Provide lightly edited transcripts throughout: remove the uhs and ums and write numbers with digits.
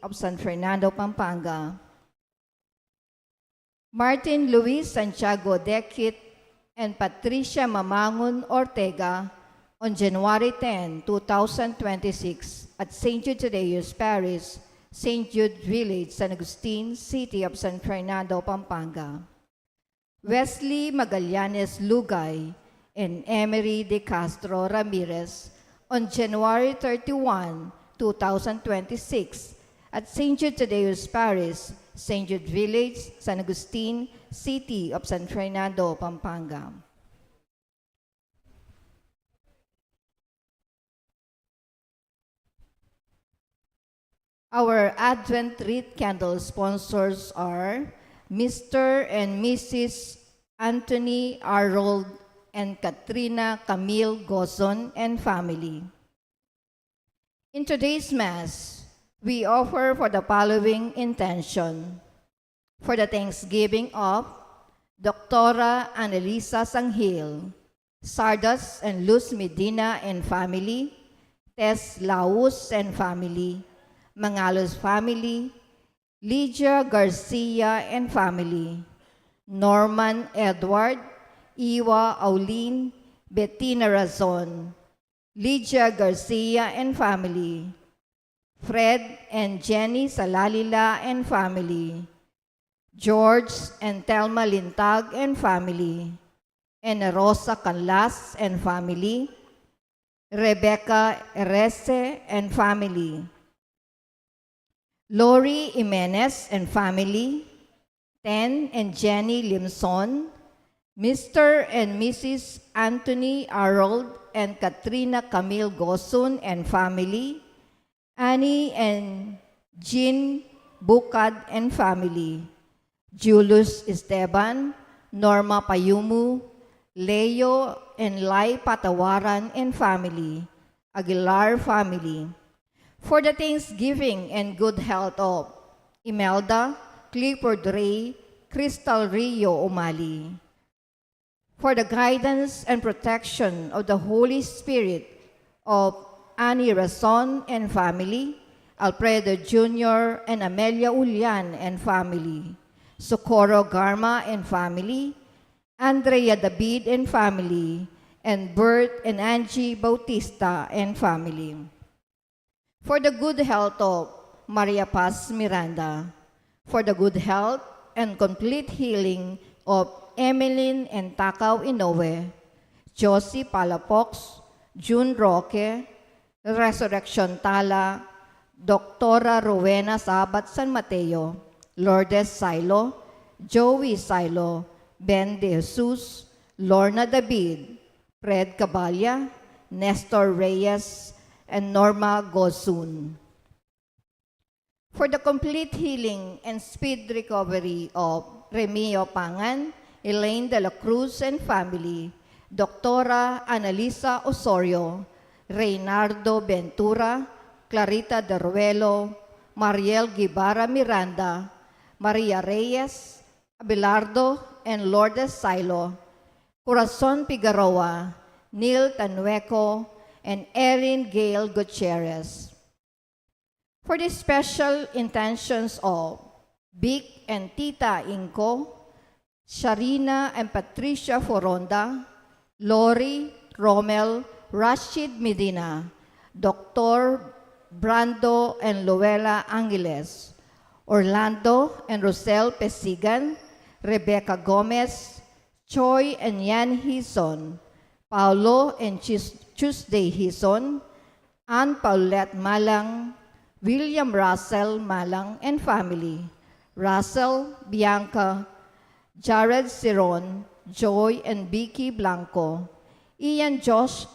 of San Fernando, Pampanga. Martin Luis Santiago Dekit and Patricia Mamangon Ortega on January 10, 2026 at St. Jude Thaddeus Parish, St. Jude Village, San Agustin, City of San Fernando, Pampanga. Wesley Magallanes Lugay and Emery De Castro Ramirez on January 31, 2026 at St. Jude Thaddeus Parish, St. Jude Village, San Agustin, City of San Fernando, Pampanga. Our Advent Wreath Candle sponsors are Mr. and Mrs. Anthony Harold and Katrina Camille Gozon and family. In today's Mass, we offer for the following intention. For the Thanksgiving of Dr. Annalisa Sanghil, Sardas and Luz Medina and family, Tess Laus and family, Mangalos family, Lydia Garcia and family, Norman Edward, Iwa Aulin, Bettina Razon, Lydia Garcia and family, Fred and Jenny Salalila and family, George and Thelma Lintag and family, and Rosa Canlas and family, Rebecca Erese and family, Lori Jimenez and family, Ten and Jenny Limson, Mr. and Mrs. Anthony Harold and Katrina Camille Gosun and family, Annie and Jean Bukad and family, Julius Esteban, Norma Payumu, Leo and Lai Patawaran and family, Aguilar family. For the Thanksgiving and good health of Imelda, Clifford Ray, Crystal Rio Umali. For the guidance and protection of the Holy Spirit of Annie Razon and family, Alfredo Jr. and Amelia Ulian and family, Socorro Garma and family, Andrea David and family, and Bert and Angie Bautista and family. For the good health of Maria Paz Miranda, for the good health and complete healing of Emeline and Takaw Inoue, Josie Palafox, June Roque, Resurrection Tala, Doctora Rowena Sabat San Mateo, Lourdes Silo, Joey Silo, Ben De Jesus, Lorna David, Fred Caballa, Nestor Reyes, and Norma Gosun. For the complete healing and speed recovery of Remio Pangan, Elaine de la Cruz and family, Doctora Annalisa Osorio, Reynardo Ventura, Clarita Deruelo, Mariel Guevara Miranda, Maria Reyes, Abelardo and Lourdes Silo, Corazon Figueroa, Neil Tanueco, and Erin Gail Gutierrez. For the special intentions of Vic and Tita Inco, Sharina and Patricia Foronda, Lori, Romel, Rashid Medina, Dr. Brando and Luella Angeles, Orlando and Rosel Pesigan, Rebecca Gomez, Choi and Yan Hison, Paulo and Tuesday Hison, Ann Paulette Malang, William Russell Malang and family, Russell, Bianca, Jared Siron, Joy and Vicky Blanco, Ian Josh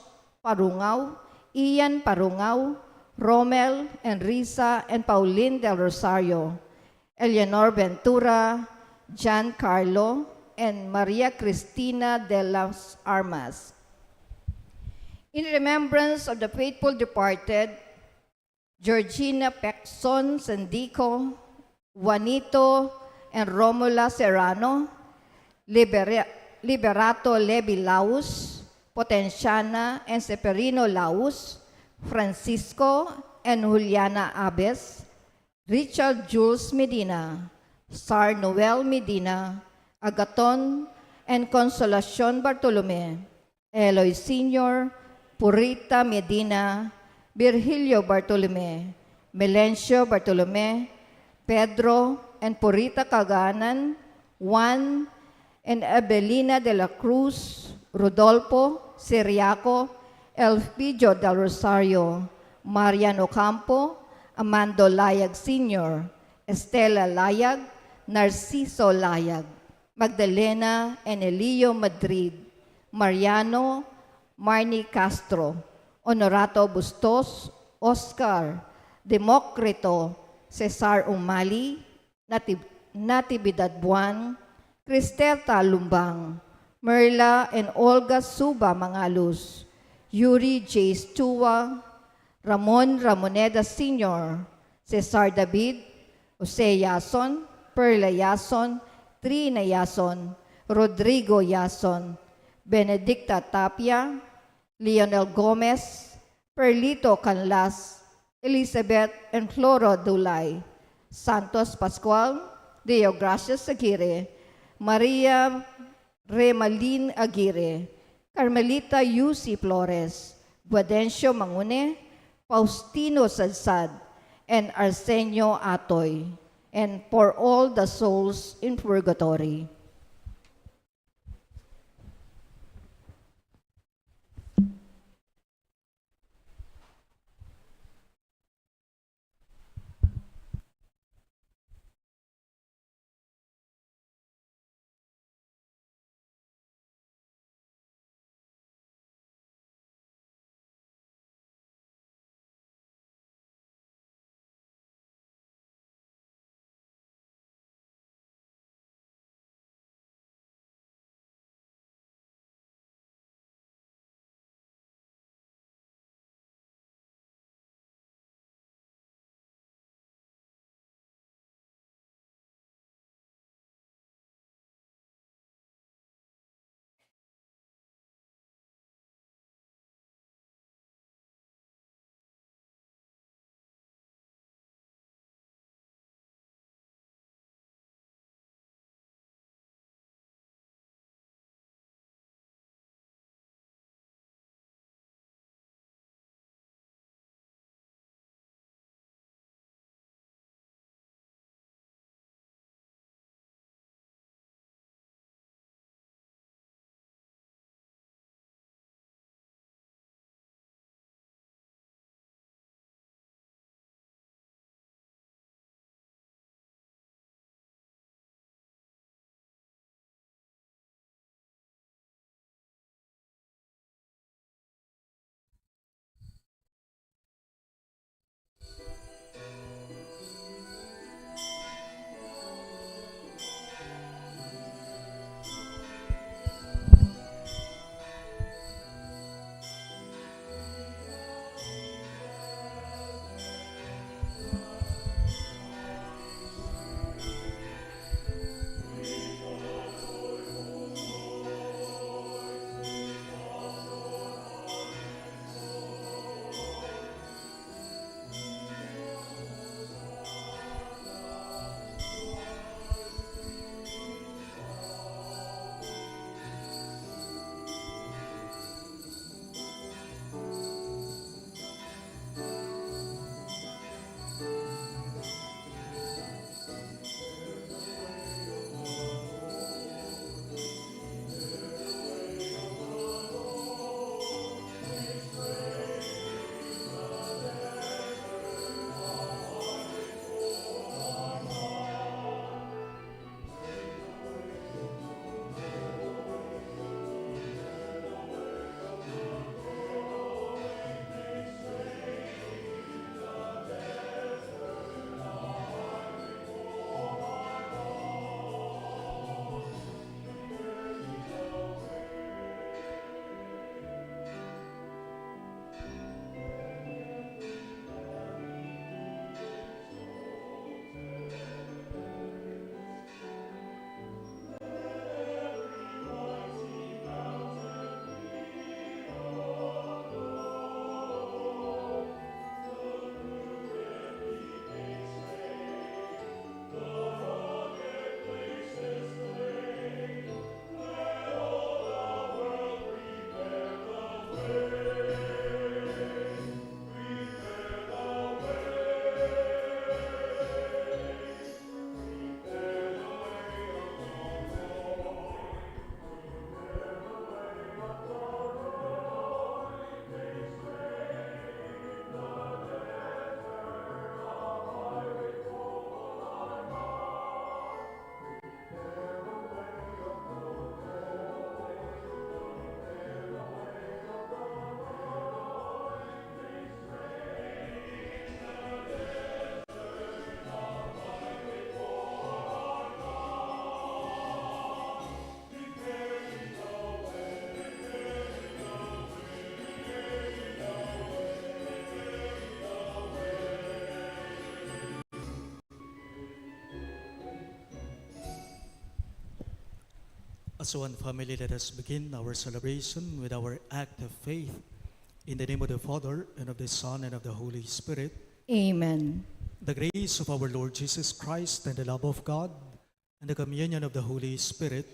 Parungaw, Ian Parungaw, Romel and Risa and Pauline Del Rosario, Eleanor Ventura, Giancarlo, and Maria Cristina de las Armas. In remembrance of the faithful departed, Georgina Pecson Sandico, Juanito and Romula Serrano, Liberato Levi Laus, Potenciana and Severino Laus, Francisco and Juliana Abes, Richard Jules Medina, Sar Noel Medina, Agaton and Consolacion Bartolome, Eloy Sr., Purita Medina, Virgilio Bartolome, Melencio Bartolome, Pedro and Purita Caganan, Juan and Abelina de la Cruz, Rodolfo Siriaco, Elpidio del Rosario, Marian Ocampo, Amando Layag Sr., Estela Layag, Narciso Layag, Magdalena and Elio Madrid, Mariano, Marnie Castro, Honorato Bustos, Oscar, Democrito, Cesar Umali, Natividad Buwan, Cristeta Lumbang, Merla and Olga Suba Mangalus, Yuri J. Stua, Ramon Ramoneda Sr., Cesar David, Jose Yason, Perla Yason, Trina Yason, Rodrigo Yason, Benedicta Tapia, Leonel Gomez, Perlito Canlas, Elizabeth and Floro Dulay, Santos Pascual, Deo Gracias Aguirre, Maria Remalin Aguirre, Carmelita Yusi Flores, Guadencio Mangune, Faustino Sadsad, and Arsenio Atoy, and for all the souls in purgatory. As one family, let us begin our celebration with our act of faith. In the name of the Father, and of the Son, and of the Holy Spirit. Amen. The grace of our Lord Jesus Christ, and the love of God, and the communion of the Holy Spirit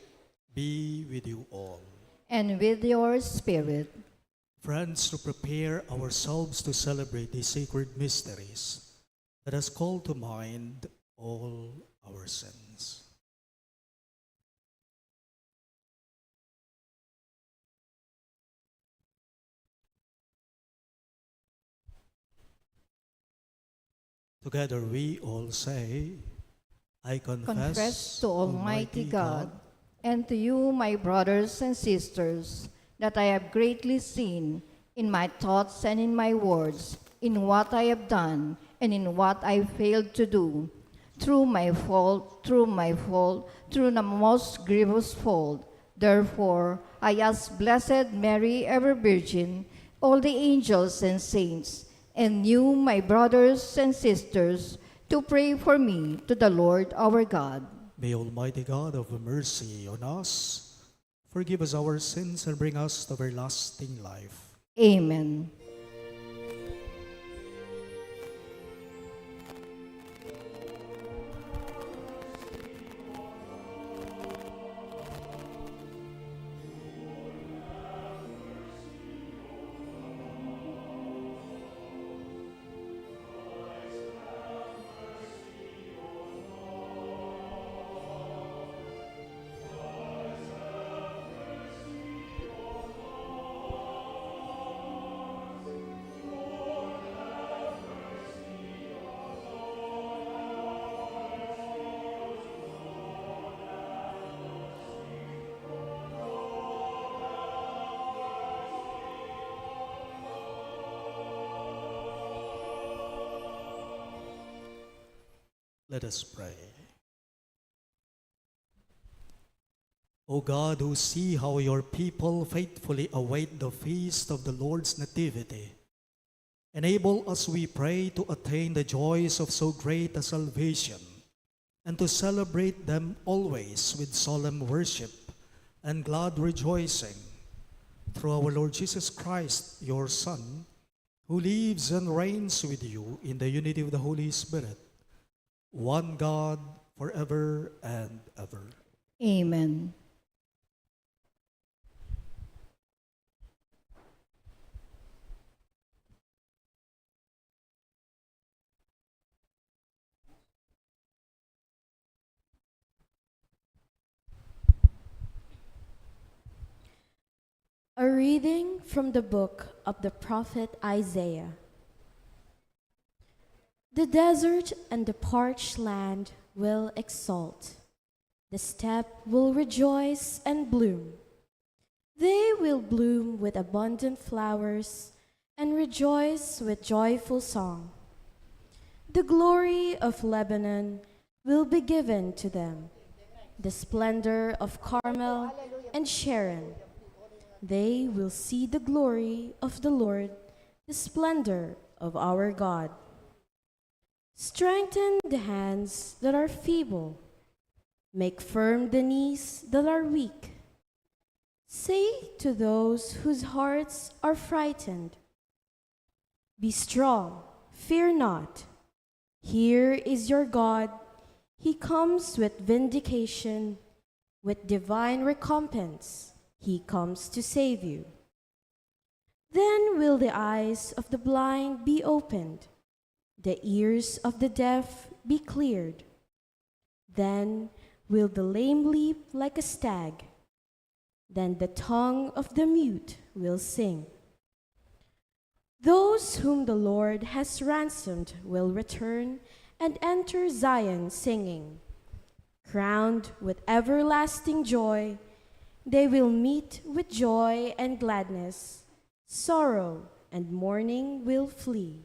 be with you all. And with your spirit. Friends, to prepare ourselves to celebrate these sacred mysteries, let us call to mind all our sins. Together we all say, I Confess to Almighty God and to you, my brothers and sisters, that I have greatly sinned in my thoughts and in my words, in what I have done and in what I failed to do, through my fault, through the most grievous fault. Therefore, I ask Blessed Mary, ever Virgin, all the angels and saints, and you, my brothers and sisters, to pray for me to the Lord our God. May Almighty God have mercy on us, forgive us our sins, and bring us to everlasting life. Amen. Let us pray. O God, who see how your people faithfully await the feast of the Lord's Nativity, enable us, we pray, to attain the joys of so great a salvation, and to celebrate them always with solemn worship and glad rejoicing. Through our Lord Jesus Christ, your Son, who lives and reigns with you in the unity of the Holy Spirit, one God, forever and ever. Amen. A reading from the book of the prophet Isaiah. The desert and the parched land will exult. The steppe will rejoice and bloom. They will bloom with abundant flowers and rejoice with joyful song. The glory of Lebanon will be given to them, the splendor of Carmel and Sharon. They will see the glory of the Lord, the splendor of our God. Strengthen the hands that are feeble. Make firm the knees that are weak. Say to those whose hearts are frightened, be strong, fear not. Here is your God. He comes with vindication, with divine recompense. He comes to save you. Then will the eyes of the blind be opened, the ears of the deaf be cleared. Then will the lame leap like a stag. Then the tongue of the mute will sing. Those whom the Lord has ransomed will return and enter Zion singing. Crowned with everlasting joy, they will meet with joy and gladness. Sorrow and mourning will flee.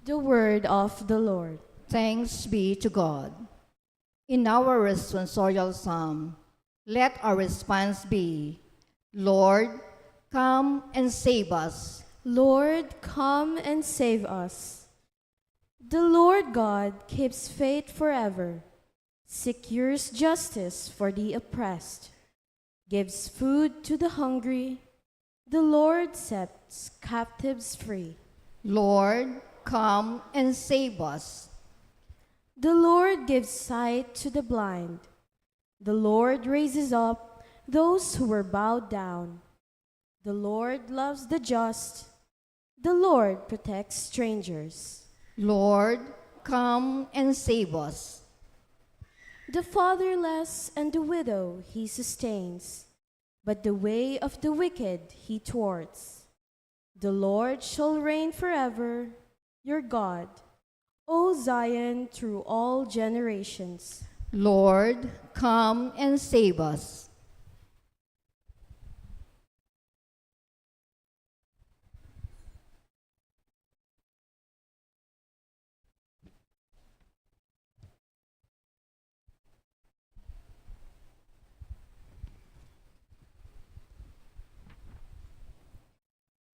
The word of the Lord. Thanks be to God. In our responsorial psalm, let our response be, Lord, come and save us. Lord, come and save us. The Lord God keeps faith forever. secures justice for the oppressed, gives food to the hungry. The Lord sets captives free. Lord, come and save us. The Lord gives sight to the blind. The Lord raises up those who were bowed down. The Lord loves the just. The Lord protects strangers. Lord, come and save us. The fatherless and the widow he sustains, but the way of the wicked he thwarts. The Lord shall reign forever, your God, O Zion, through all generations. Lord, come and save us.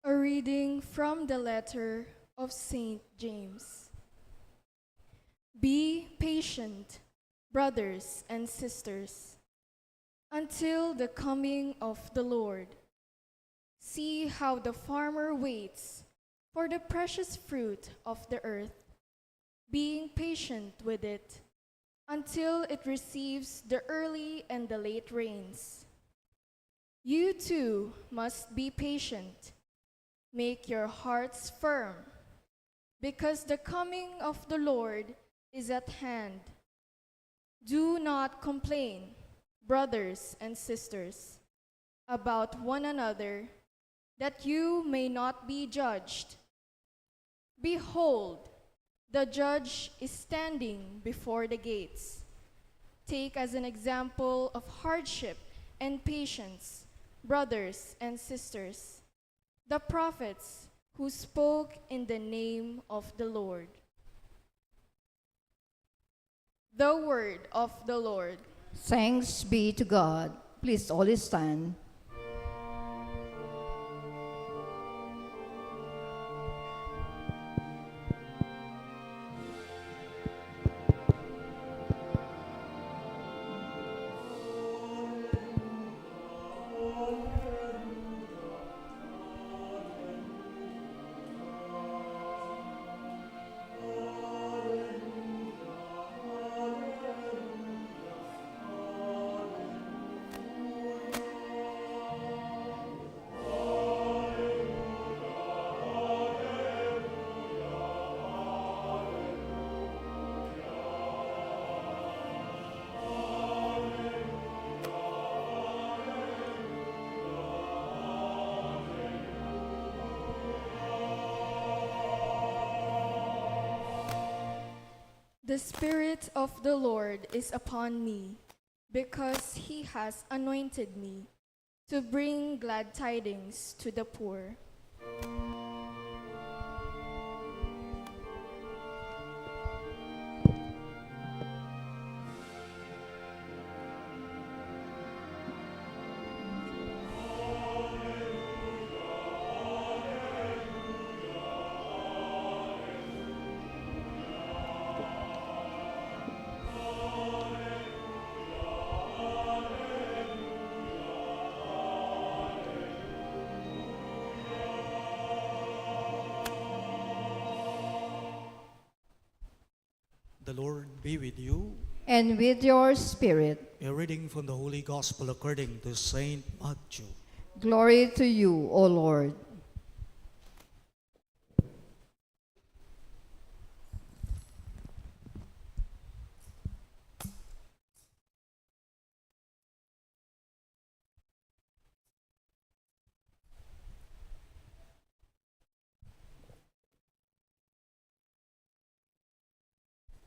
A reading from the letter of Saint James. Be patient, brothers and sisters, until the coming of the Lord. See how the farmer waits for the precious fruit of the earth, being patient with it until it receives the early and the late rains. You too must be patient. Make your hearts firm, because the coming of the Lord is at hand. Do not complain, brothers and sisters, about one another, that you may not be judged. Behold, the judge is standing before the gates. Take as an example of hardship and patience, brothers and sisters, the prophets who spoke in the name of the Lord. The word of the Lord. Thanks be to God. Please all stand. The Spirit of the Lord is upon me, because he has anointed me to bring glad tidings to the poor. The Lord be with you. And with your spirit. A reading from the Holy Gospel according to Saint Matthew. Glory to you, O Lord.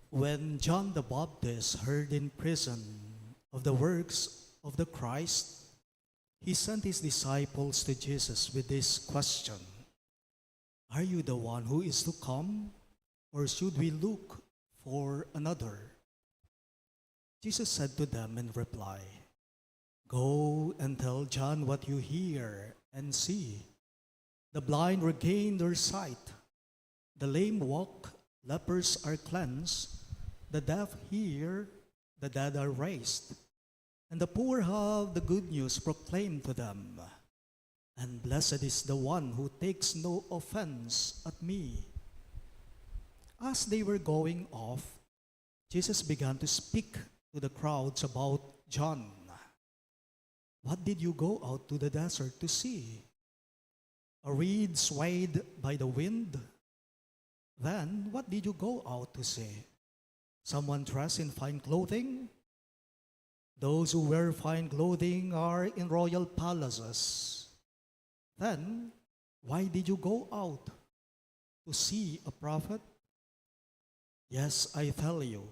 When John the Baptist heard in prison of the works of the Christ, he sent his disciples to Jesus with this question: Are you the one who is to come, or should we look for another? Jesus said to them in reply, Go and tell John what you hear and see. The blind regain their sight, the lame walk, lepers are cleansed, the deaf hear, the dead are raised, and the poor have the good news proclaimed to them. And blessed is the one who takes no offense at me." As they were going off, Jesus began to speak to the crowds about John. "What did you go out to the desert to see? A reed swayed by the wind? Then what did you go out to see? Someone dressed in fine clothing? Those who wear fine clothing are in royal palaces. Then why did you go out to see a prophet? Yes, I tell you,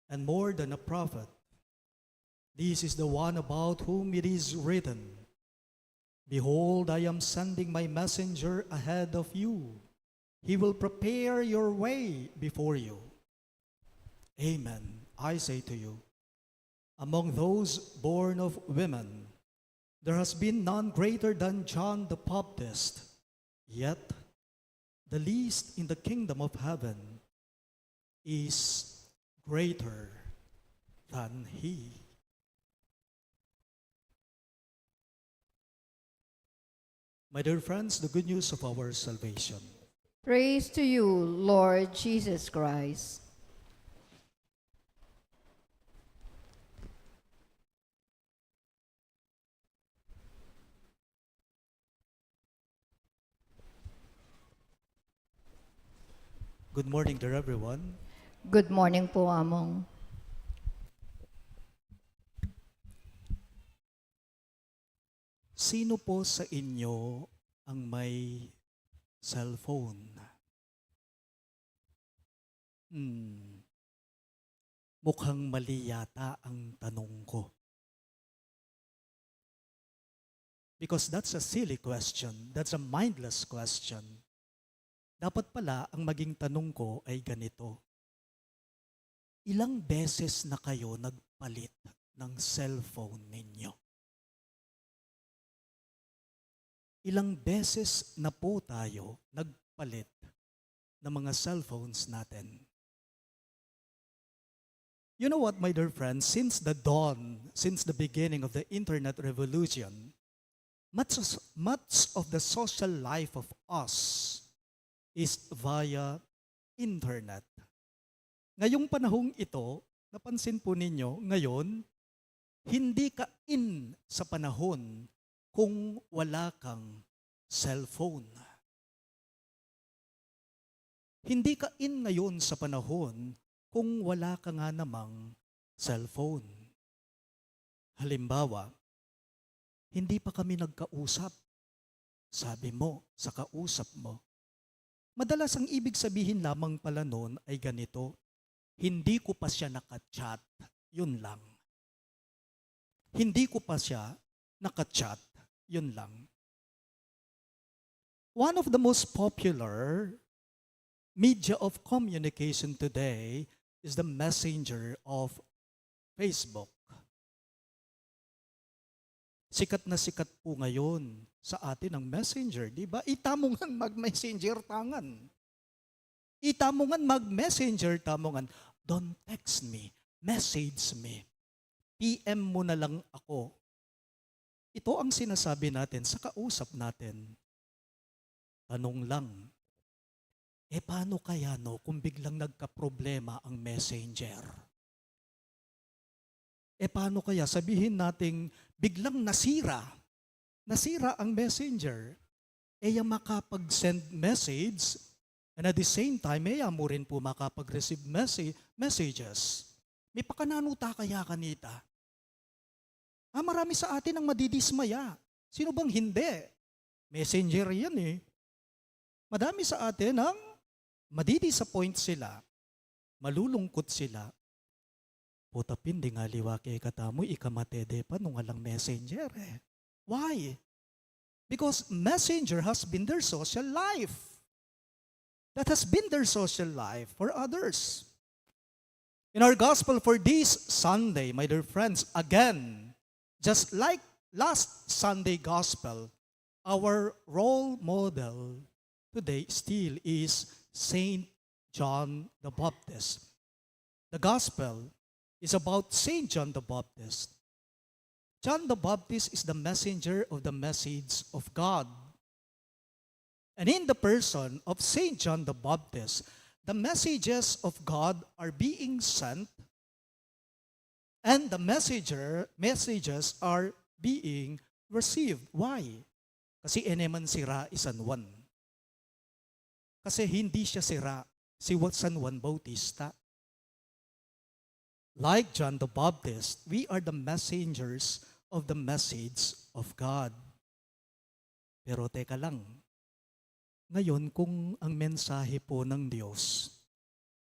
and more than a prophet. This is the one about whom it is written, 'Behold, I am sending my messenger ahead of you. He will prepare your way before you.' Amen, I say to you, among those born of women, there has been none greater than John the Baptist. Yet the least in the kingdom of heaven is greater than he." My dear friends, the good news of our salvation. Praise to you, Lord Jesus Christ. Good morning, dear everyone. Good morning po, Among. Sino po sa inyo ang may cellphone? Mukhang mali yata ang tanong ko. Because that's a silly question. That's a mindless question. Dapat pala ang maging tanong ko ay ganito. Ilang beses na kayo nagpalit ng cellphone ninyo? Ilang beses na po tayo nagpalit ng mga cellphones natin? You know what, my dear friends, since the dawn, since the beginning of the internet revolution, much of the social life of us is via internet. Ngayong panahong ito, napansin po ninyo, ngayon, hindi ka in sa panahon kung wala kang cellphone. Hindi ka in ngayon sa panahon kung wala ka nga namang cellphone. Halimbawa, hindi pa kami nagkausap. Sabi mo sa kausap mo. Madalas ang ibig sabihin lamang pala noon ay ganito, hindi ko pa siya nakachat, yun lang. Hindi ko pa siya nakachat, yun lang. One of the most popular media of communication today is the messenger of Facebook. Sikat na sikat po ngayon sa atin ang messenger, di ba? Itamongan mag-messenger tangan. Itamongan mag-messenger tamongan. Don't text me, message me. PM mo na lang ako. Ito ang sinasabi natin sa kausap natin. Tanong lang, paano kaya kung biglang nagka-problema ang messenger? Paano kaya sabihin nating biglang nasira ang messenger? Yung makapag-send message, and at the same time, mo rin po makapag-receive messages. May pakananuta kaya kanita? Marami sa atin ang madidismaya. Sino bang hindi? Messenger yan eh. Madami sa atin ang madidisappoint sila, malulungkot sila. Potapin di nga liwa kay katamoy ikamatede pa nung alang messenger eh. Why? Because messenger has been their social life. That has been their social life for others. In our gospel for this Sunday, my dear friends, again, just like last Sunday gospel, our role model today still is Saint John the Baptist. The gospel is about Saint John the Baptist. John the Baptist is the messenger of the message of God. And in the person of Saint John the Baptist, the messages of God are being sent and the messages are being received. Why? Kasi eneman sira San Juan. Kasi hindi siya sira si San Juan Bautista. Like John the Baptist, we are the messengers of the message of God. Pero teka lang, ngayon kung ang mensahe po ng Diyos,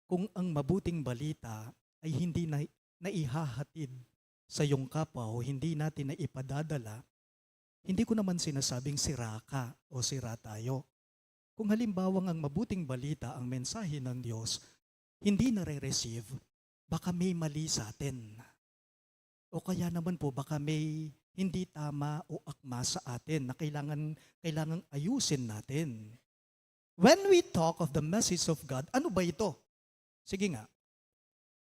kung ang mabuting balita ay hindi na naihahatid sa iyong kapwa o hindi natin na ipadadala, hindi ko naman sinasabing sira ka o sira tayo. Kung halimbawang ang mabuting balita, ang mensahe ng Diyos, hindi nare-receive, baka may mali sa atin. O kaya naman po, baka may hindi tama o akma sa atin na kailangan ayusin natin. When we talk of the message of God, ano ba ito? Sige nga.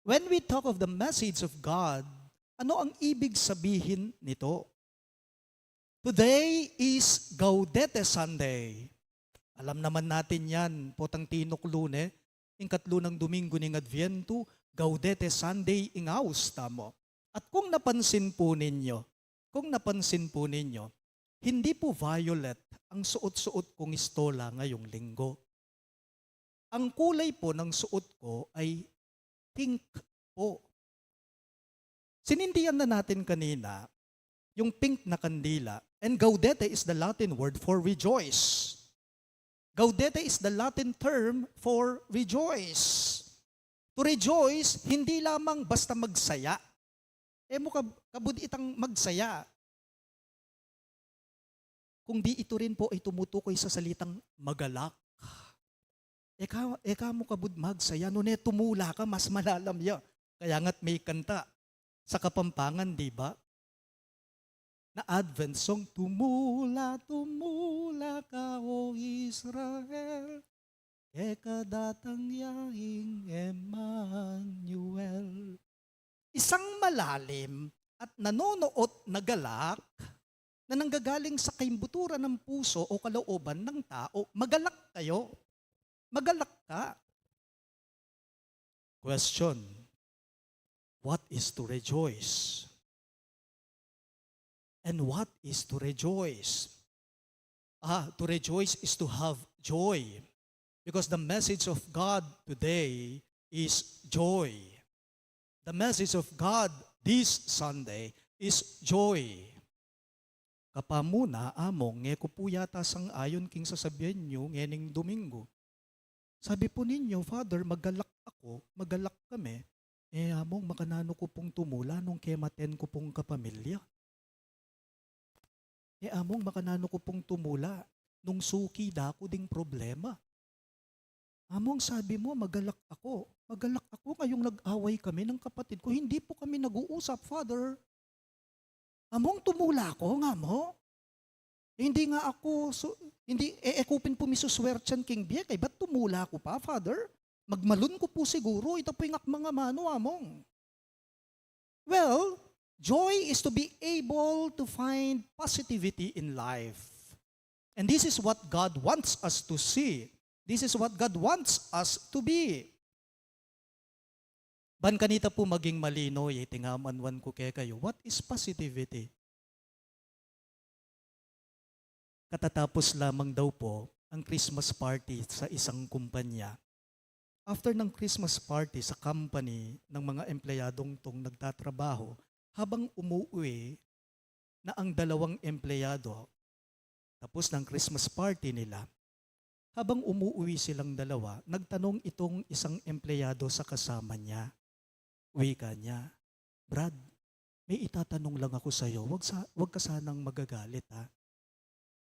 When we talk of the message of God, ano ang ibig sabihin nito? Today is Gaudete Sunday. Alam naman natin yan, potang tinok lune, ingkatlo ng Domingo ng Adviento, Gaudete Sunday ingaus tamo. At kung napansin po ninyo, hindi po violet ang suot-suot kong istola ngayong linggo. Ang kulay po ng suot ko ay pink po. Sinindihan na natin kanina yung pink na kandila, and Gaudete is the Latin word for rejoice. Gaudete is the Latin term for rejoice. To rejoice, hindi lamang basta magsaya. Mo kabud itang magsaya. Kung di ito rin po ay tumutukoy sa salitang magalak. Eka mo kabud magsaya, no ne tumula ka, mas malalam ya. Kaya nga't may kanta sa Kapampangan, di ba? Na Advent song, tumula, tumula ka o Israel, eka datang yahing Emmanuel. Isang malalim at nanonoot na galak na nanggagaling sa kaimbuturan ng puso o kalooban ng tao. Magalak kayo. Magalak ka. Question, what is to rejoice? And what is to rejoice? To rejoice is to have joy. Because the message of God today is joy. The message of God this Sunday is joy. Kapamuna, among, nge ko po yata sang ayon king sasabihin nyo, ngening Domingo. Sabi po ninyo, Father, magalak ako, magalak kami. Among, makanano ko pong tumula nung kematen ko pong kapamilya. Among, makanano ko pong tumula nung suki dako ding problema. Among, sabi mo, magalak ako. Magalak ako ngayong nag-away kami ng kapatid ko. Hindi po kami nag-uusap, Father. Among, tumula ako nga mo. Hindi nga ako, hindi eekupin po misuswertyan king biya. Kaya ba't tumula ko pa, Father? Magmalun ko po siguro. Ito po yung mga mano, among. Well, joy is to be able to find positivity in life. And this is what God wants us to see. This is what God wants us to be. Ban kanita po maging malino, tingamanwan ko kayo. What is positivity? Katatapos lamang daw po ang Christmas party sa isang kumpanya. After ng Christmas party sa company ng mga empleyadong tong nagtatrabaho, habang umuwi na ang dalawang empleyado, tapos ng Christmas party nila, habang umuwi silang dalawa, nagtanong itong isang empleyado sa kasama niya. Wika niya, Brad, may itatanong lang ako sa iyo. Wag ka sanang magagalit, ha?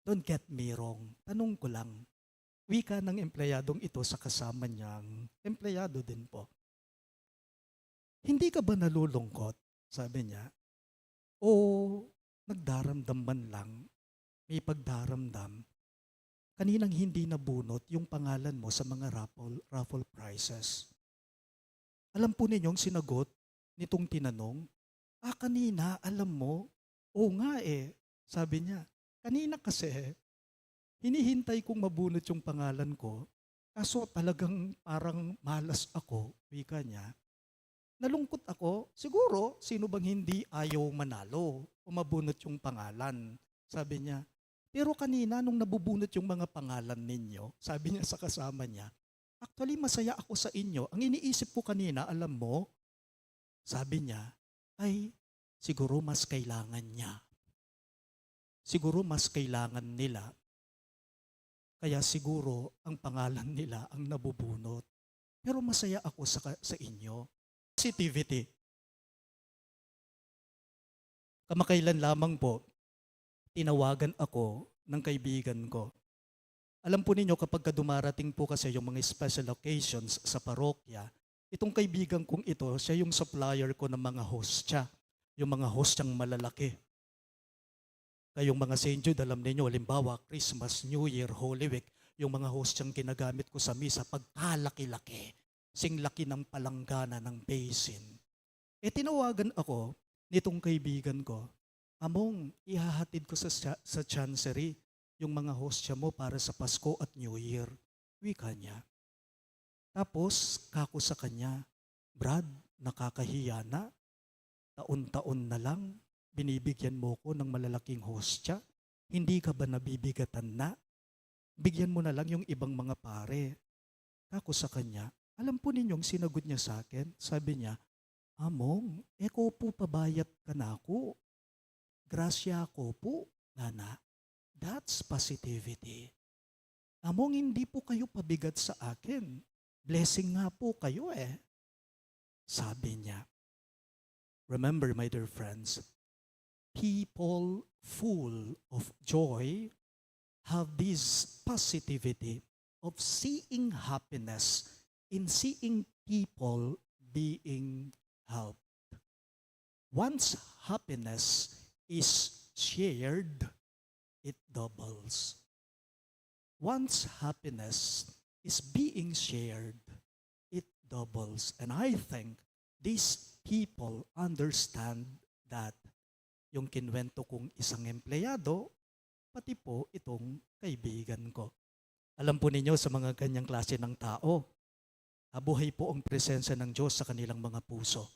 Don't get me wrong. Tanong ko lang. Wika ng empleyadong ito sa kasama niyang empleyado din po. Hindi ka ba nalulungkot? Sabi niya. O nagdaramdam man lang, may pagdaramdam, kaninang hindi nabunot yung pangalan mo sa mga raffle prizes. Alam po ninyong sinagot nitong tinanong, kanina, alam mo? Oo nga sabi niya. Kanina kasi, hinihintay kong mabunot yung pangalan ko, kaso talagang parang malas ako, wika niya. Nalungkot ako, siguro, sino bang hindi ayaw manalo o mabunot yung pangalan? Sabi niya, pero kanina nung nabubunot yung mga pangalan ninyo, sabi niya sa kasama niya, actually masaya ako sa inyo. Ang iniisip ko kanina, alam mo, sabi niya, ay siguro mas kailangan niya. Siguro mas kailangan nila. Kaya siguro ang pangalan nila ang nabubunot. Pero masaya ako sa inyo. Positivity. Kamakailan lamang po, tinawagan ako ng kaibigan ko. Alam po ninyo kapag dumarating po kasi yung mga special occasions sa parokya, itong kaibigan kong ito, siya yung supplier ko ng mga hostya. Yung mga hostyang malalaki. Kayong mga St. Jude, alam ninyo, halimbawa, Christmas, New Year, Holy Week, yung mga hostyang ginagamit ko sa misa, pagkalaki-laki, singlaki ng palanggana ng basin. Tinawagan ako nitong kaibigan ko, Among, ihahatid ko sa chancery yung mga hostya mo para sa Pasko at New Year. Wika niya. Tapos, kako sa kanya, Brad, nakakahiya na. Taon-taon na lang, binibigyan mo ko ng malalaking hostya. Hindi ka ba nabibigatan na? Bigyan mo na lang yung ibang mga pare. Kako sa kanya, alam po ninyong sinagot niya sa akin, sabi niya, Among, ko po pabayat ka na ako. Grasya ko po, Nana. That's positivity. Among hindi po kayo pabigat sa akin. Blessing nga po kayo Sabi niya. Remember, my dear friends, people full of joy have this positivity of seeing happiness in seeing people being helped. Once happiness is shared, it doubles. Once happiness is being shared, it doubles. And I think these people understand that. Yung kinwento kong isang empleyado, pati po itong kaibigan ko. Alam po ninyo sa mga ganyang klase ng tao, buhay po ang presensya ng Diyos sa kanilang mga puso.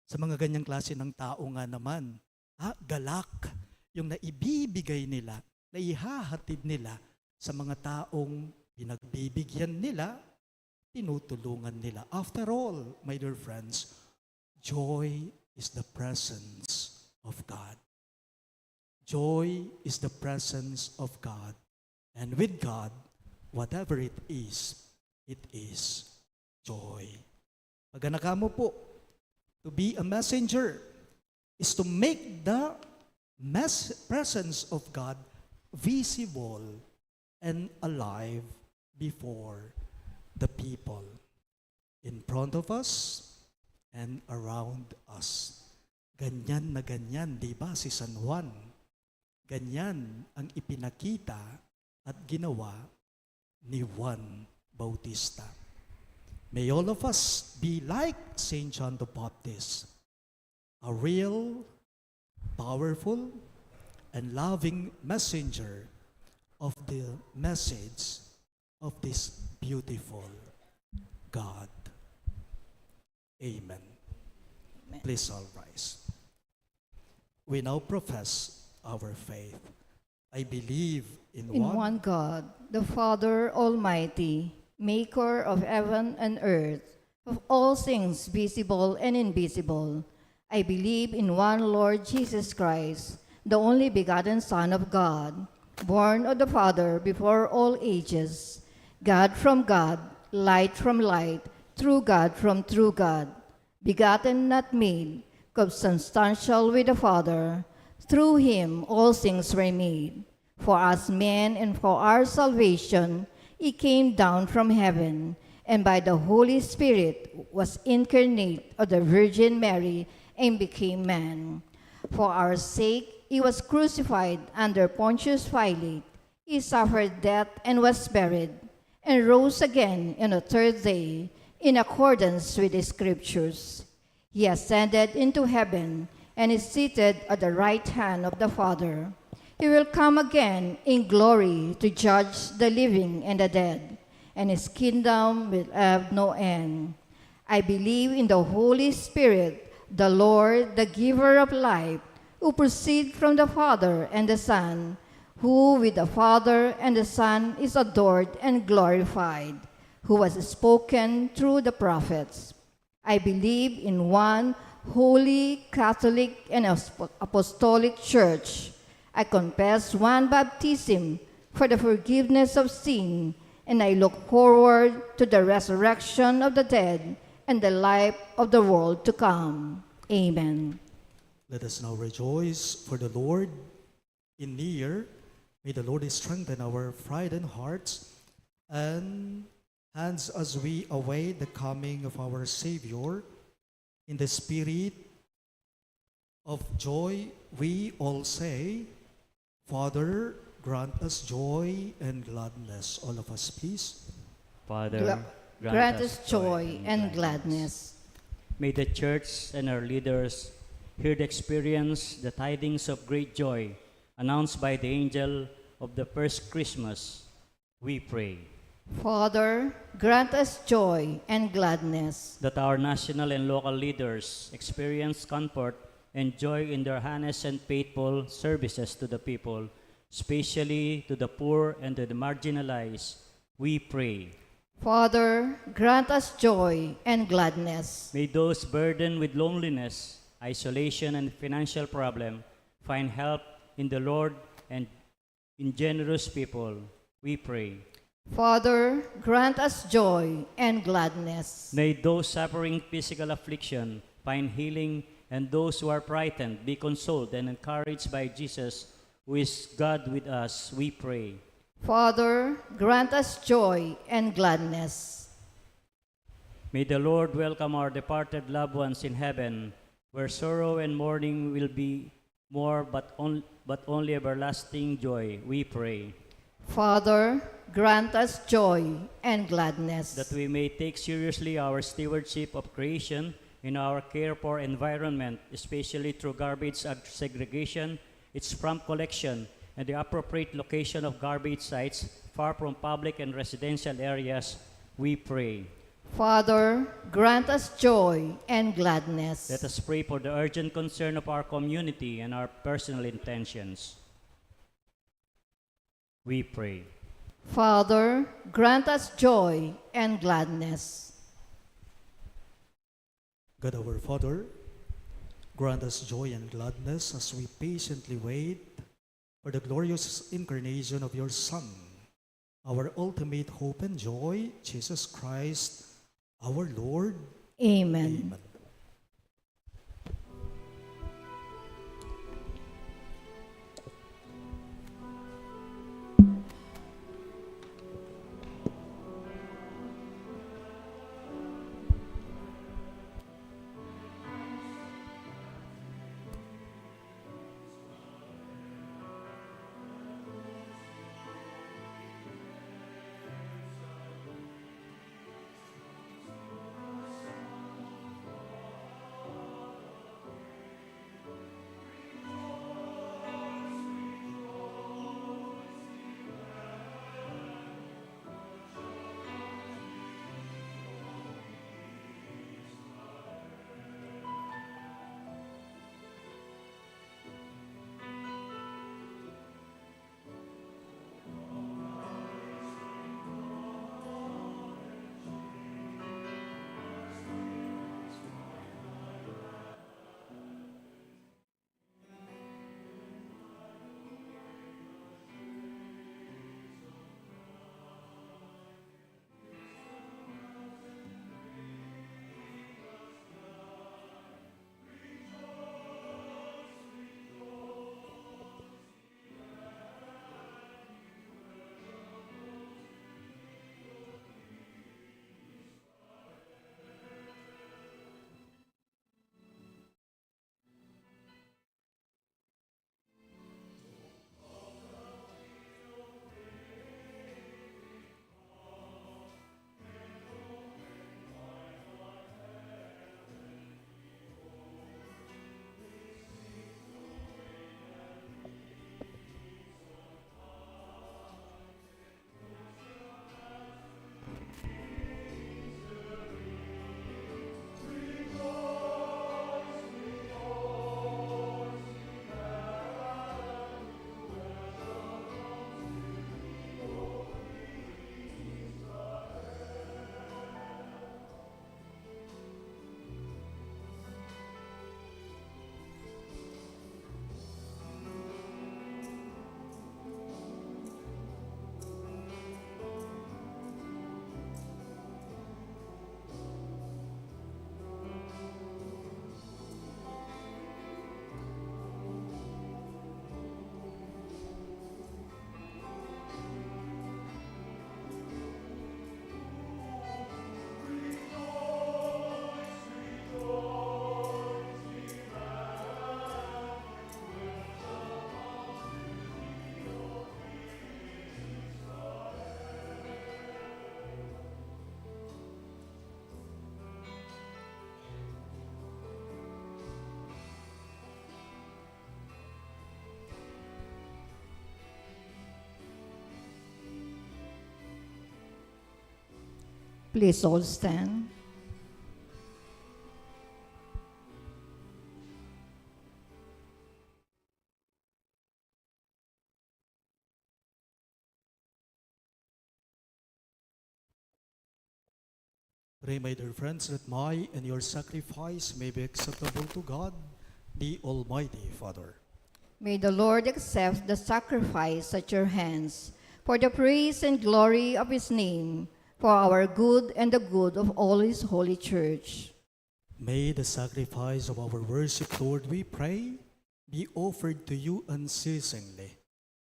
Sa mga ganyang klase ng tao nga naman, galak yung naibibigay nila, naihahatid nila sa mga taong pinagbibigyan nila, tinutulungan nila. After all, my dear friends, joy is the presence of God. Joy is the presence of God. And with God, whatever it is joy. Pag mo po, to be a messenger is to make the presence of God visible and alive before the people in front of us and around us. Ganyan na ganyan, di ba, si San Juan? Ganyan ang ipinakita at ginawa ni Juan Bautista. May all of us be like Saint John the Baptist, a real, powerful, and loving messenger of the message of this beautiful God. Amen. Please all rise. We now profess our faith. I believe in one God, the Father Almighty, maker of heaven and earth, of all things visible and invisible. I believe in one Lord Jesus Christ, the only begotten Son of God, born of the Father before all ages, God from God, light from light, true God from true God, begotten, not made, consubstantial with the Father. Through him all things were made. For us men and for our salvation, he came down from heaven, and by the Holy Spirit was incarnate of the Virgin Mary and became man. For our sake, he was crucified under Pontius Pilate. He suffered death and was buried, and rose again on the third day, in accordance with the Scriptures. He ascended into heaven and is seated at the right hand of the Father. He will come again in glory to judge the living and the dead, and his kingdom will have no end. I believe in the Holy Spirit, the Lord, the giver of life, who proceeds from the Father and the Son, who with the Father and the Son is adored and glorified, who was spoken through the prophets. I believe in one holy, Catholic, and apostolic church. I confess one baptism for the forgiveness of sin, and I look forward to the resurrection of the dead and the life of the world to come. Amen. Let us now rejoice for the Lord is near. May the Lord strengthen our frightened hearts and hands as we await the coming of our Savior. In the spirit of joy, we all say, Father, grant us joy and gladness. All of us, please. Father, Grant us joy and gladness. May the church and our leaders hear the experience the tidings of great joy announced by the angel of the first Christmas. We pray Father, grant us joy and gladness. that our national and local leaders experience comfort and joy in their honest and faithful services to the people, especially to the poor and to the marginalized. We pray. Father, grant us joy and gladness. May those burdened with loneliness, isolation, and financial problem find help in the Lord and in generous people. We pray. Father, grant us joy and gladness. May those suffering physical affliction find healing, and those who are frightened be consoled and encouraged by Jesus, who is God with us. We pray. Father, grant us joy and gladness. May the Lord welcome our departed loved ones in heaven, where sorrow and mourning will be more, but only everlasting joy. We pray. Father, grant us joy and gladness. That we may take seriously our stewardship of creation in our care for environment, especially through garbage segregation, its prompt collection, and the appropriate location of garbage sites far from public and residential areas. We pray. Father, grant us joy and gladness. Let us pray for the urgent concern of our community and our personal intentions. We pray. Father, grant us joy and gladness. God our Father, grant us joy and gladness as we patiently wait for the glorious incarnation of your Son, our ultimate hope and joy, Jesus Christ, our Lord. Amen. Amen. Please all stand. Pray, my dear friends, that my and your sacrifice may be acceptable to God, the Almighty Father. May the Lord accept the sacrifice at your hands for the praise and glory of his name, for our good and the good of all his holy church. May the sacrifice of our worship, Lord, we pray, be offered to you unceasingly,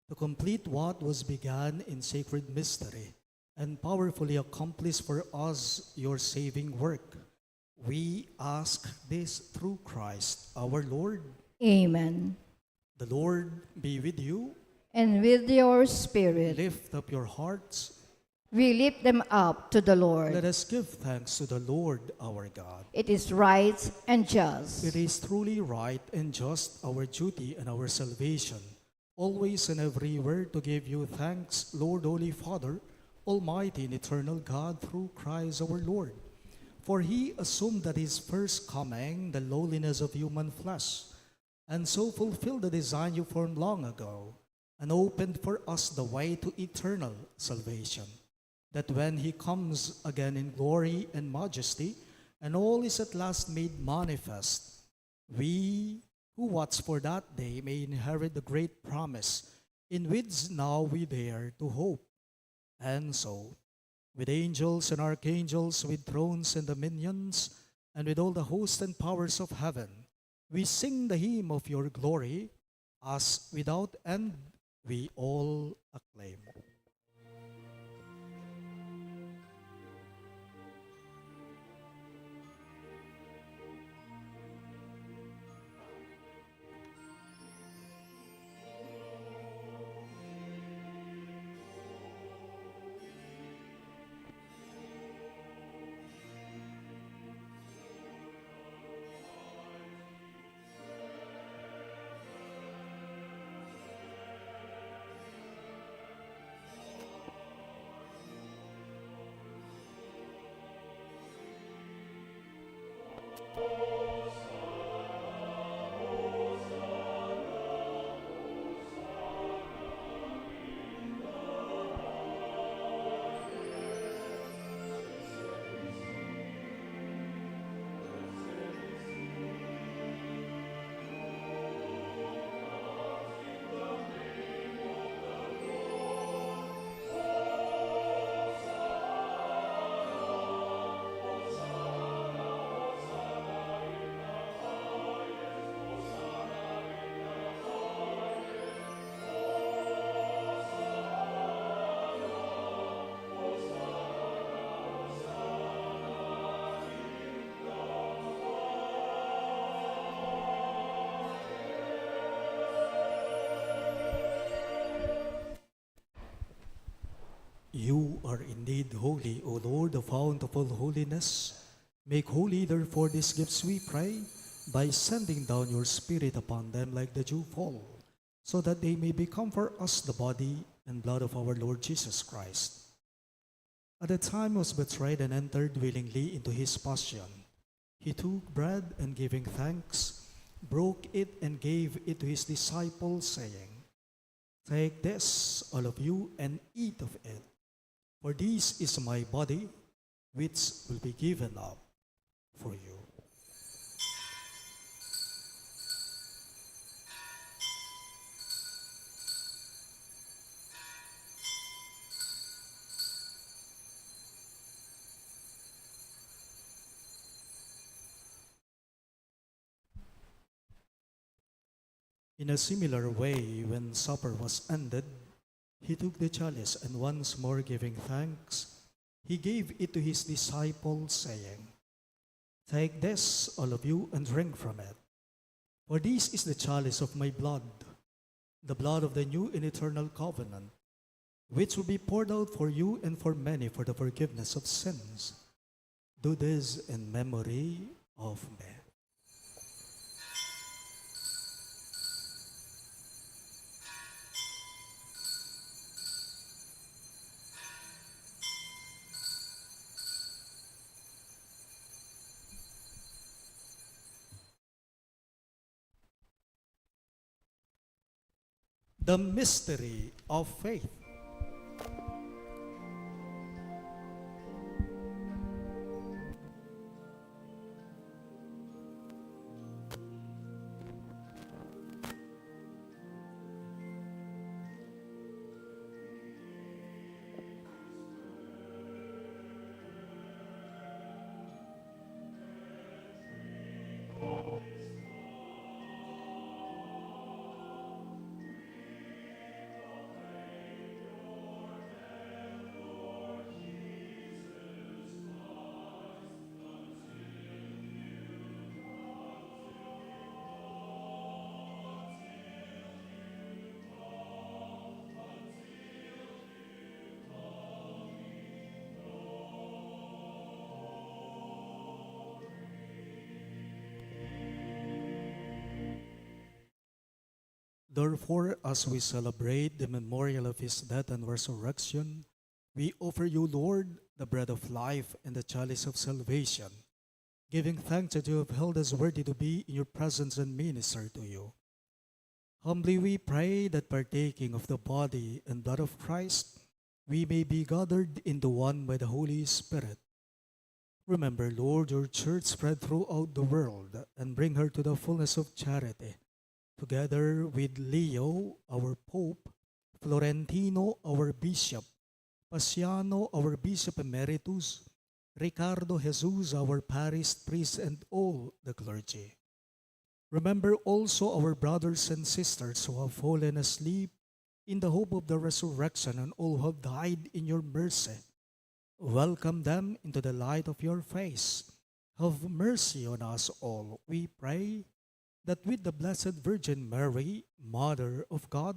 to complete what was begun in sacred mystery, and powerfully accomplish for us your saving work. We ask this through Christ our Lord. Amen. The Lord be with you. And with your spirit, Lift up your hearts. we lift them up to the Lord. Let us give thanks to the Lord our God. It is right and just. It is truly right and just, our duty and our salvation, always and everywhere to give you thanks, Lord, Holy Father, Almighty and eternal God, through Christ our Lord. For he assumed at his first coming the lowliness of human flesh, and so fulfilled the design you formed long ago, and opened for us the way to eternal salvation, that when he comes again in glory and majesty, and all is at last made manifest, we who watch for that day may inherit the great promise, in which now we dare to hope. And so, with angels and archangels, with thrones and dominions, and with all the hosts and powers of heaven, we sing the hymn of your glory, as without end we all acclaim. You are indeed holy, O Lord, the fount of all holiness. Make holy, therefore, these gifts, we pray, by sending down your Spirit upon them like the dewfall, so that they may become for us the body and blood of our Lord Jesus Christ. At the time he was betrayed and entered willingly into his passion, he took bread and giving thanks, broke it and gave it to his disciples, saying, "Take this, all of you, and eat of it. For this is my body, which will be given up for you." In a similar way, when supper was ended, he took the chalice, and once more giving thanks, he gave it to his disciples, saying, "Take this, all of you, and drink from it. For this is the chalice of my blood, the blood of the new and eternal covenant, which will be poured out for you and for many for the forgiveness of sins. Do this in memory of me." The mystery of faith. Therefore, as we celebrate the memorial of his death and resurrection, we offer you, Lord, the bread of life and the chalice of salvation, giving thanks that you have held us worthy to be in your presence and minister to you. Humbly we pray that partaking of the body and blood of Christ, we may be gathered into one by the Holy Spirit. Remember, Lord, your church spread throughout the world and bring her to the fullness of charity, together with Leo, our Pope, Florentino, our Bishop, Pasiano, our Bishop Emeritus, Ricardo Jesus, our Parish priest, and all the clergy. Remember also our brothers and sisters who have fallen asleep in the hope of the resurrection and all who have died in your mercy. Welcome them into the light of your face. Have mercy on us all, we pray, that with the Blessed Virgin Mary, Mother of God,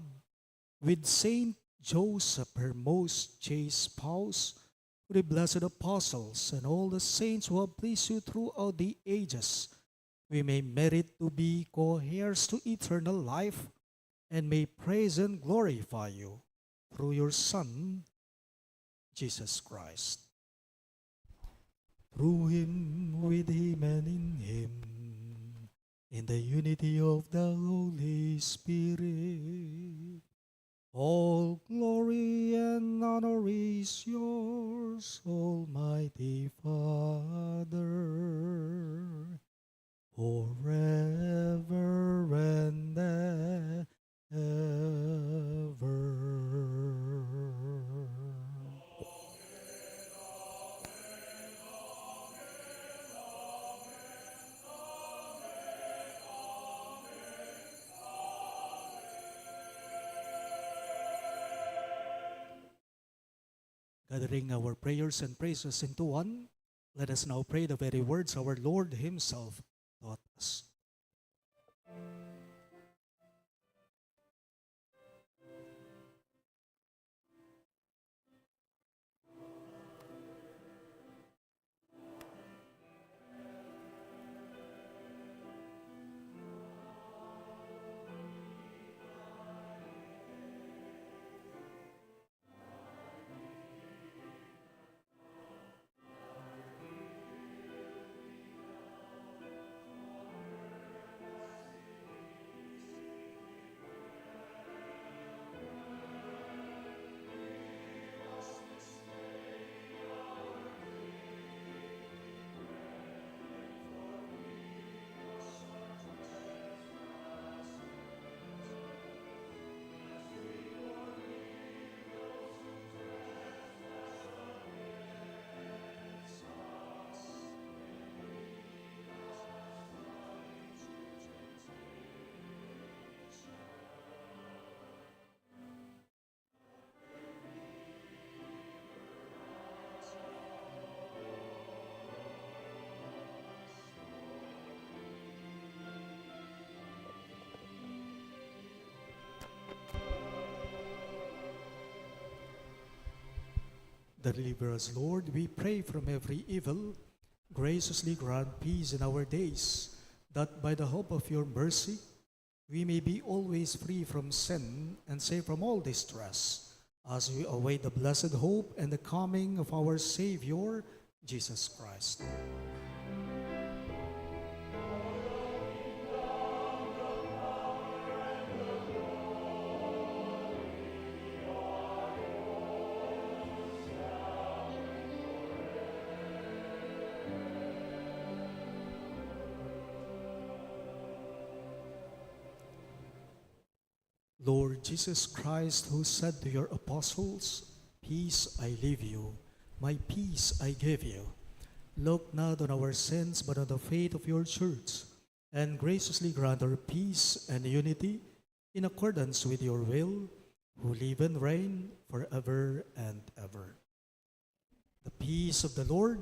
with Saint Joseph, her most chaste spouse, with the blessed apostles and all the saints who have pleased you throughout the ages, we may merit to be co-heirs to eternal life and may praise and glorify you through your Son, Jesus Christ. Through him, with him, and in him, in the unity of the Holy Spirit, all glory and honor is yours, Almighty Father, forever and ever. Gathering our prayers and praises into one, let us now pray the very words our Lord himself taught us. Deliver us, Lord, we pray, from every evil. Graciously grant peace in our days, that by the hope of your mercy, we may be always free from sin and safe from all distress, as we await the blessed hope and the coming of our Savior, Jesus Christ. Lord Jesus Christ, who said to your apostles, "Peace I leave you, my peace I give you," look not on our sins, but on the faith of your church, and graciously grant her peace and unity in accordance with your will, who live and reign forever and ever. The peace of the Lord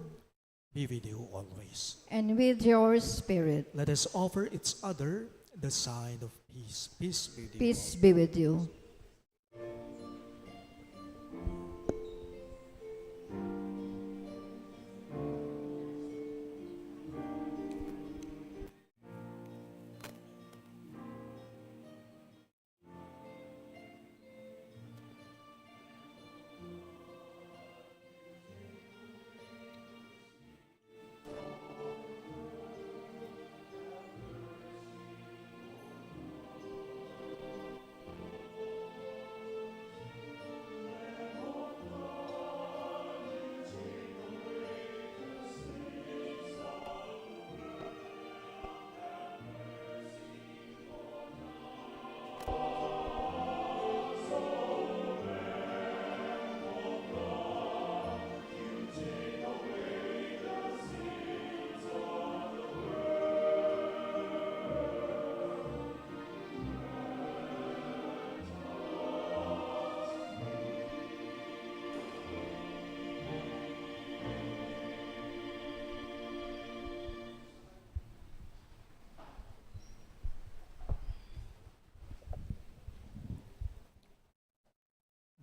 be with you always. And with your spirit. Let us offer each other the sign of peace. Peace be with you. Peace be with you.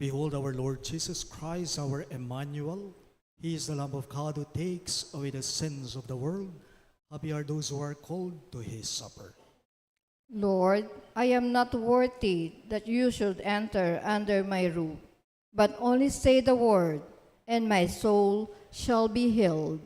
Behold our Lord Jesus Christ, our Emmanuel. He is the Lamb of God who takes away the sins of the world. Happy are those who are called to his supper. Lord, I am not worthy that you should enter under my roof, but only say the word, and my soul shall be healed.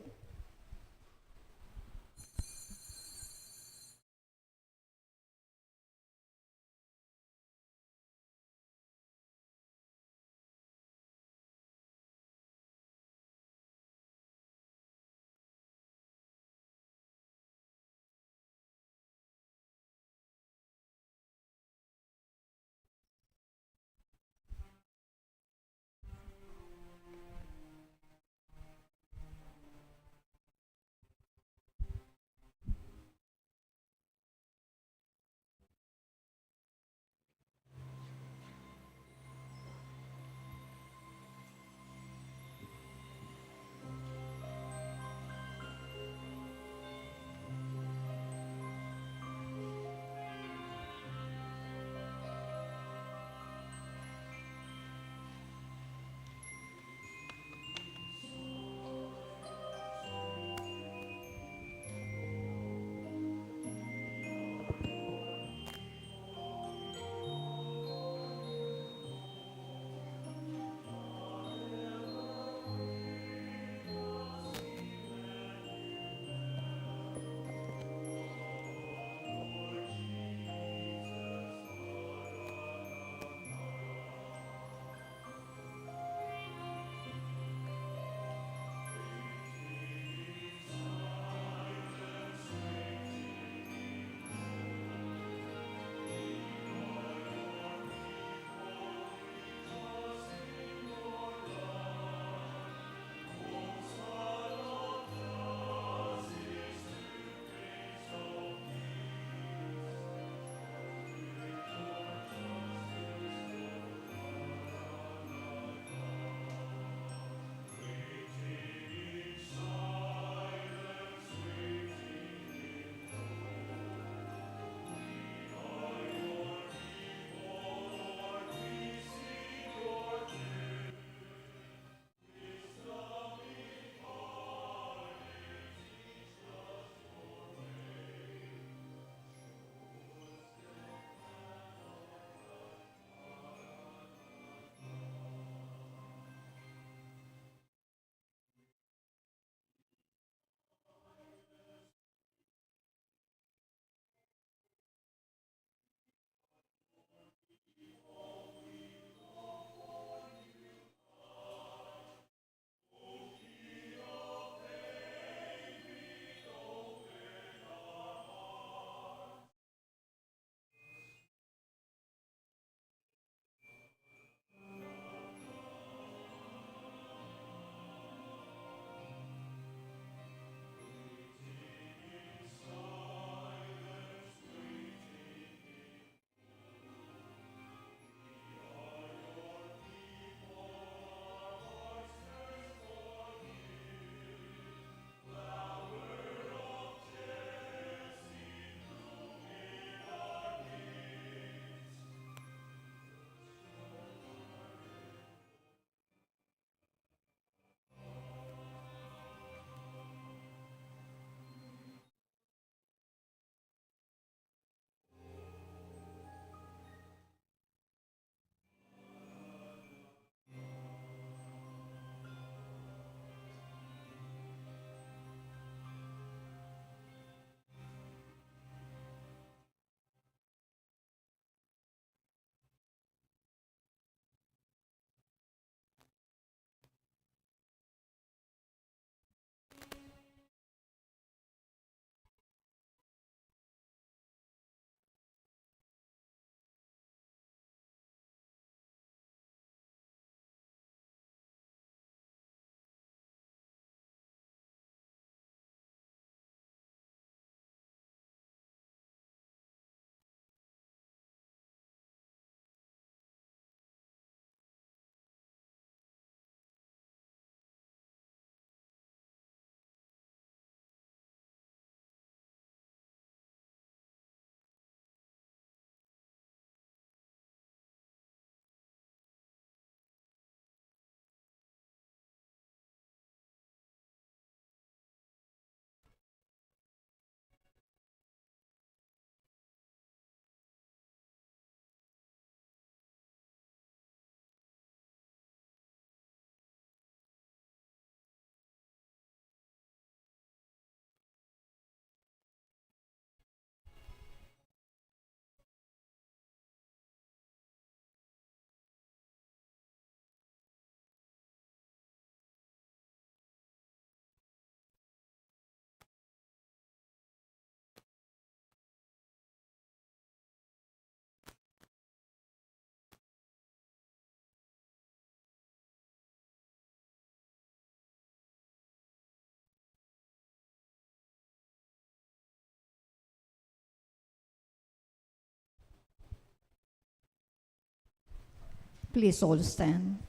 Please all stand.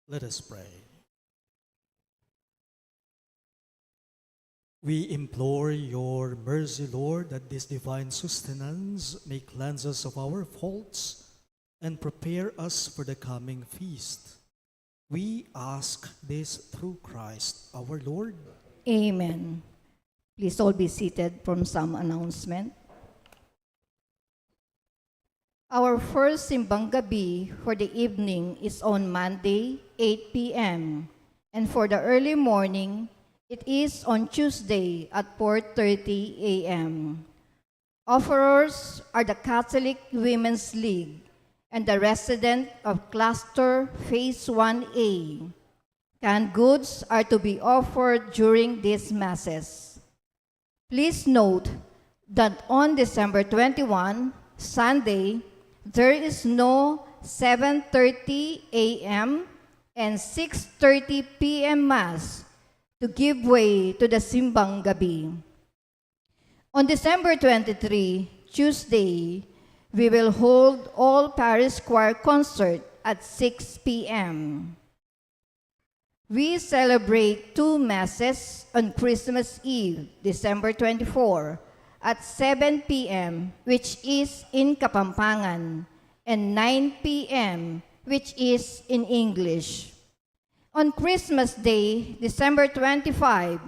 Let us pray. We implore your mercy, Lord, that this divine sustenance may cleanse us of our faults and prepare us for the coming feast. We ask this through Christ our Lord. Amen. Please all be seated from some announcement. Our first simbang gabi for the evening is on Monday, 8 p.m. And for the early morning, it is on Tuesday at 4:30 a.m. Offerers are the Catholic Women's League and the resident of Cluster Phase 1A. Canned goods are to be offered during these masses. Please note that on December 21, Sunday, there is no 7:30 a.m. and 6:30 p.m. Mass to give way to the Simbang Gabi. On December 23, Tuesday, we will hold all Parish choir concert at 6 p.m. We celebrate 2 Masses on Christmas Eve, December 24, at 7 p.m., which is in Kapampangan, and 9 p.m., which is in English. On Christmas Day, December 25,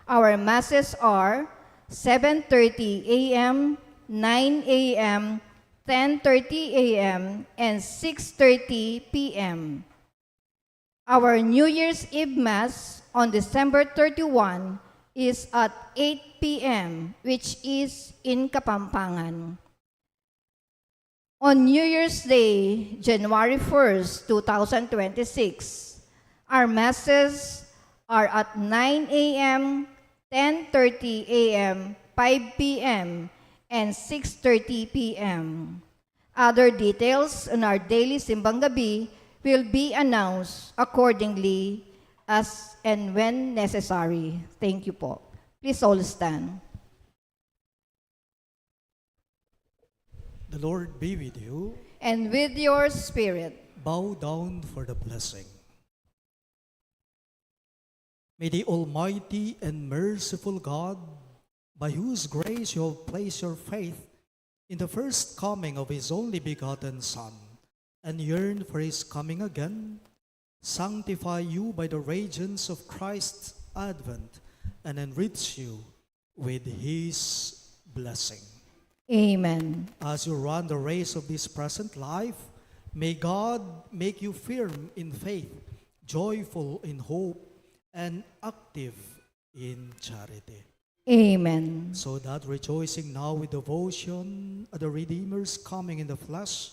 our Masses are 7:30 a.m., 9 a.m., 10:30 a.m., and 6:30 p.m. Our New Year's Eve Mass on December 31 is at 8 p.m., which is in Kapampangan. On New Year's Day, January 1st, 2026, our Masses are at 9 a.m., 10:30 a.m., 5 p.m., and 6:30 p.m. Other details on our daily Simbang Gabi will be announced accordingly as and when necessary. Thank you po. Please all stand. The Lord be with you. And with your spirit, Bow down for the blessing. May the Almighty and merciful God, by whose grace you have placed your faith in the first coming of His only begotten Son, and yearn for His coming again, sanctify you by the radiance of Christ's advent, and enrich you with His blessing. amen. As you run the race of this present life, may God make you firm in faith, joyful in hope, and active in charity. Amen. So that rejoicing now with devotion at the Redeemer's coming in the flesh,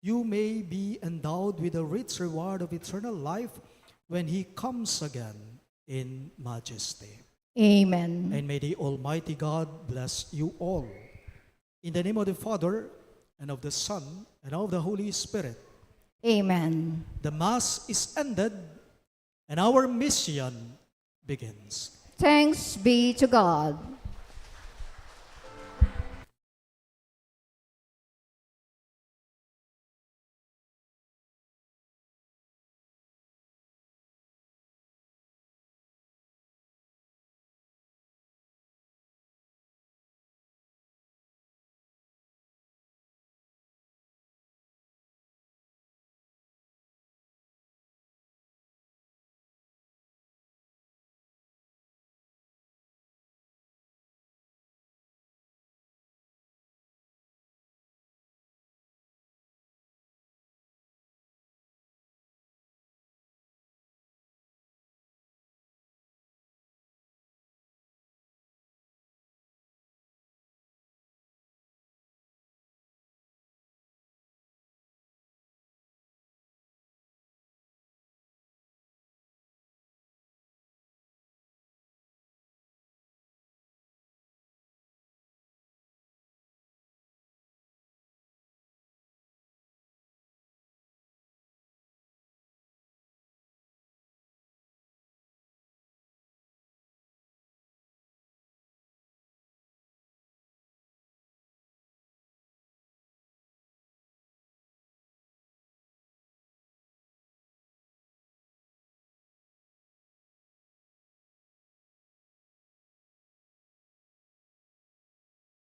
you may be endowed with the rich reward of eternal life when He comes again in majesty. Amen. And may the Almighty God bless you all. In the name of the Father, and of the Son, and of the Holy Spirit. Amen. The Mass is ended, and our mission begins. Thanks be to God.